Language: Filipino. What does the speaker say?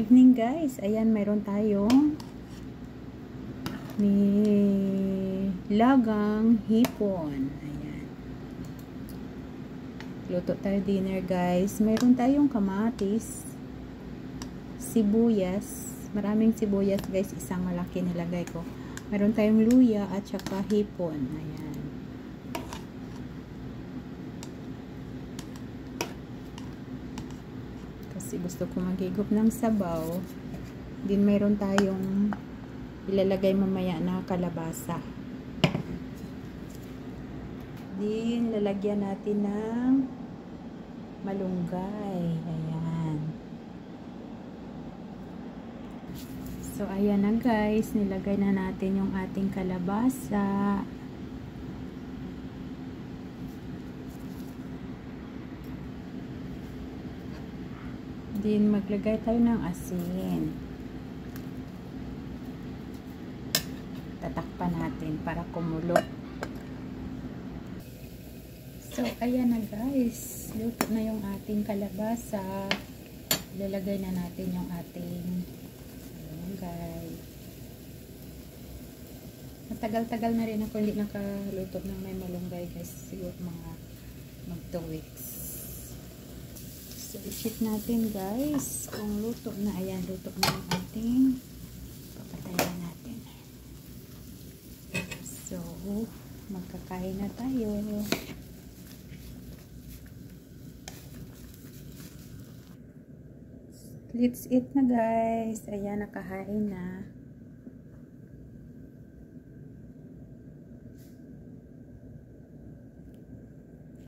Evening guys, ayan mayroon tayong nilagang hipon. Ayan. Luto tayo dinner guys. Mayroon tayong kamatis, sibuyas. Maraming sibuyas guys, isang malaki nilagay ko. Mayroon tayong luya at saka hipon. Ayan. Kasi gusto ko maghigop ng sabaw. Din mayroon tayong ilalagay mamaya na kalabasa. Din lalagyan natin ng malunggay. Ayan. So ayan na guys, nilagay na natin yung ating kalabasa. Din maglagay tayo ng asin. Tatakpan natin para kumulo. So ayan na guys, luto na yung ating kalabasa. Ilalagay na natin yung ating malunggay. Matagal-tagal na rin ako hindi nakaluto ng may malunggay guys, siguro mga mag 2 weeks. So, i-check natin guys kung luto na. Ayan, luto na yung ating papatayan natin. So, magkakain na tayo. Let's eat na guys. Ayan, nakahain na.